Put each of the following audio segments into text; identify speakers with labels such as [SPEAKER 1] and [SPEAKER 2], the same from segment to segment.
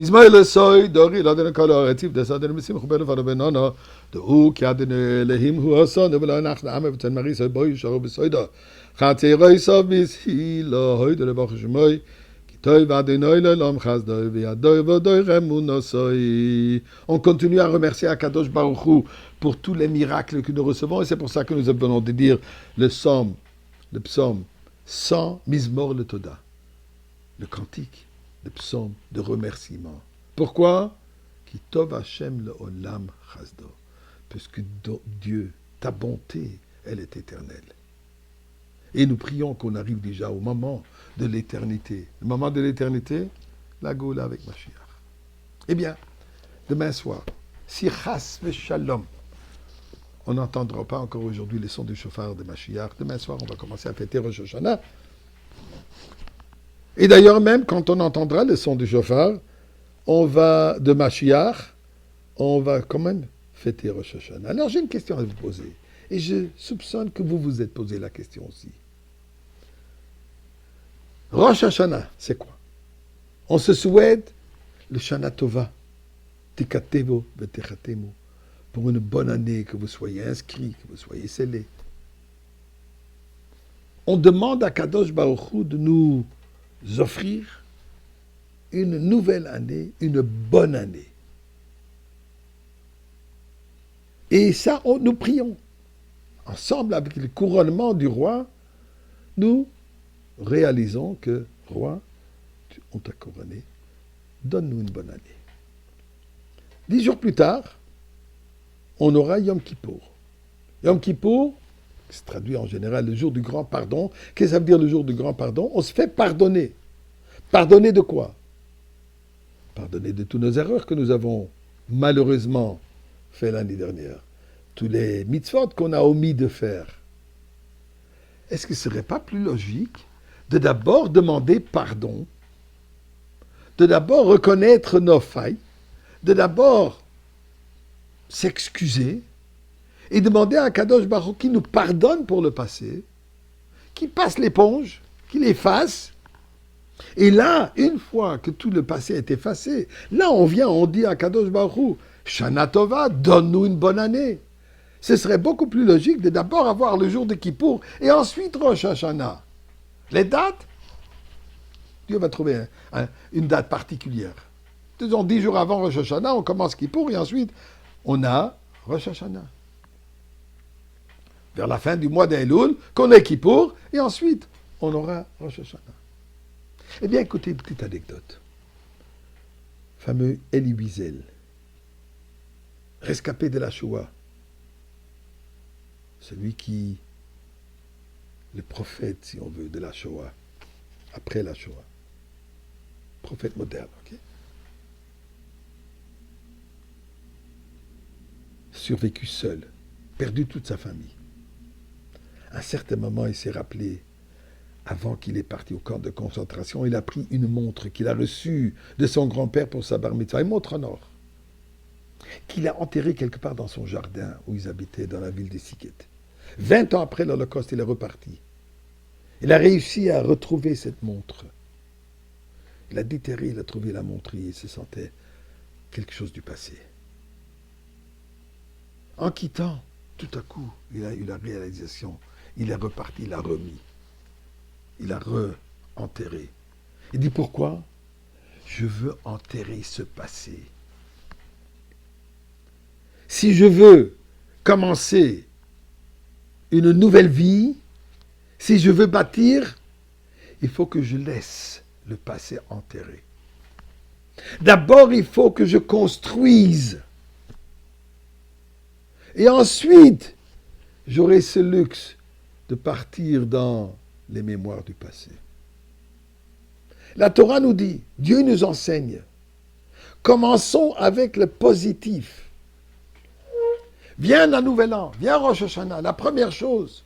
[SPEAKER 1] Ismaël soy dori la den kala atif de saden misim khubel far benana de hu kaden lehim hu asan de la nach am beten mari soy boy sharo besoida khate reisa bis hi la hoyde le bakh shmoy kitoy vadenoy le lam khaz doy viadoy vodoy remun soy. On continue à remercier Akadosh Baruch Hu pour tous les miracles que nous recevons et c'est pour ça que nous venons de dire le psaume 100 Mizmor le Toda, le cantique, le psaume de remerciement. Pourquoi? Ki tov Hashem le olam chasdo. Parce que Dieu, ta bonté, elle est éternelle. Et nous prions qu'on arrive déjà au moment de l'éternité. Le moment de l'éternité, la Goula avec Mashiach. Eh bien, demain soir, si chas v'shalom, on n'entendra pas encore aujourd'hui les sons du chauffard de Mashiach. Demain soir, on va commencer à fêter Rosh Hashanah. Et d'ailleurs, même quand on entendra le son du chauffard, on va, de Mashiach, on va quand même fêter Rosh Hashanah. Alors j'ai une question à vous poser. Et je soupçonne que vous vous êtes posé la question aussi. Rosh Hashanah, c'est quoi? On se souhaite le Shana Tova, Tikatevo Vetechatemu, pour une bonne année, que vous soyez inscrits, que vous soyez scellés. On demande à Kadosh Baruch Hu de nous offrir une nouvelle année, une bonne année. Et ça, nous prions. Ensemble avec le couronnement du roi, nous réalisons que, roi, on t'a couronné, donne-nous une bonne année. 10 jours plus tard, on aura Yom Kippour. Yom Kippour, qui se traduit en général le jour du grand pardon. Qu'est-ce que ça veut dire le jour du grand pardon? On se fait pardonner. Pardonner de quoi? Pardonner de toutes nos erreurs que nous avons malheureusement fait l'année dernière. Tous les mitzvot qu'on a omis de faire. Est-ce que ce ne serait pas plus logique de d'abord demander pardon, de d'abord reconnaître nos failles, de d'abord s'excuser et demander à Kadosh Baruch qui nous pardonne pour le passé, qui passe l'éponge, qu'il efface. Et là, une fois que tout le passé est effacé, là on vient, on dit à Kadosh Baruch Shana Tova, donne-nous une bonne année. Ce serait beaucoup plus logique de d'abord avoir le jour de Kippour et ensuite Rosh Hashanah. Les dates, Dieu va trouver une date particulière. Disons 10 jours avant Rosh Hashanah, on commence Kippour et ensuite on a Rosh Hashanah. Vers la fin du mois d'Elul, qu'on ait Kippour et ensuite on aura Rosh Hashanah. Eh bien, écoutez une petite anecdote. Le fameux Elie Wiesel, rescapé de la Shoah, celui qui, le prophète, si on veut, de la Shoah, après la Shoah, prophète moderne, ok? Survécu seul, perdu toute sa famille. À un certain moment, il s'est rappelé, avant qu'il est parti au camp de concentration, il a pris une montre qu'il a reçue de son grand-père pour sa bar mitzvah, une montre en or, qu'il a enterrée quelque part dans son jardin où ils habitaient, dans la ville de Siket. 20 ans après l'Holocauste, il est reparti. Il a réussi à retrouver cette montre. Il a déterré, il a trouvé la montre et il se sentait quelque chose du passé. En quittant, tout à coup, il a eu la réalisation. Il est reparti, il l'a remis. Il l'a re-enterré. Il dit pourquoi? Je veux enterrer ce passé. Si je veux commencer une nouvelle vie, si je veux bâtir, il faut que je laisse le passé enterré. D'abord, il faut que je construise. Et ensuite, j'aurai ce luxe de partir dans les mémoires du passé. La Torah nous dit, Dieu nous enseigne, commençons avec le positif. Viens un nouvel an, viens Rosh Hashanah, la première chose,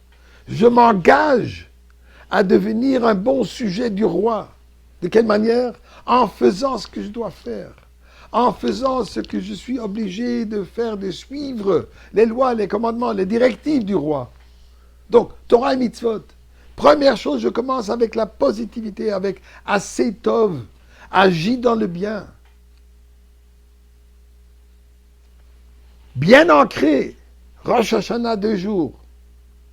[SPEAKER 1] je m'engage à devenir un bon sujet du roi. De quelle manière? En faisant ce que je dois faire, en faisant ce que je suis obligé de faire, de suivre les lois, les commandements, les directives du roi. Donc, Torah et Mitzvot. Première chose, je commence avec la positivité, avec Assez Tov, agis dans le bien. bien ancré. Rosh Hashanah 2 jours.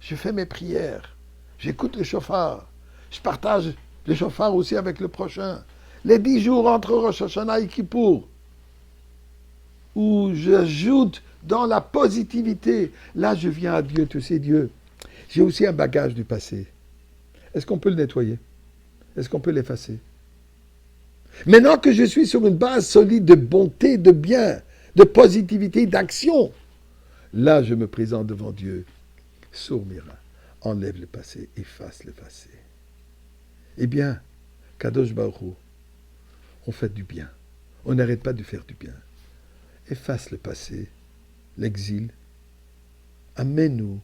[SPEAKER 1] Je fais mes prières. J'écoute le chauffard. Je partage le chauffard aussi avec le prochain. Les 10 jours entre Rosh Hashanah et Kippour, où j'ajoute dans la positivité. Là, je viens à Dieu, tu sais, Dieu. J'ai aussi un bagage du passé. Est-ce qu'on peut le nettoyer? Est-ce qu'on peut l'effacer? Maintenant que je suis sur une base solide de bonté, de bien, de positivité, d'action, là, je me présente devant Dieu. Sourmira, enlève le passé, efface le passé. Eh bien, Kadosh Baruch Hu, on fait du bien. On n'arrête pas de faire du bien. Efface le passé, l'exil. Amène-nous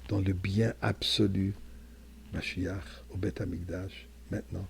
[SPEAKER 1] dans le bien absolu, Mashiach, au Beth Amikdash, maintenant.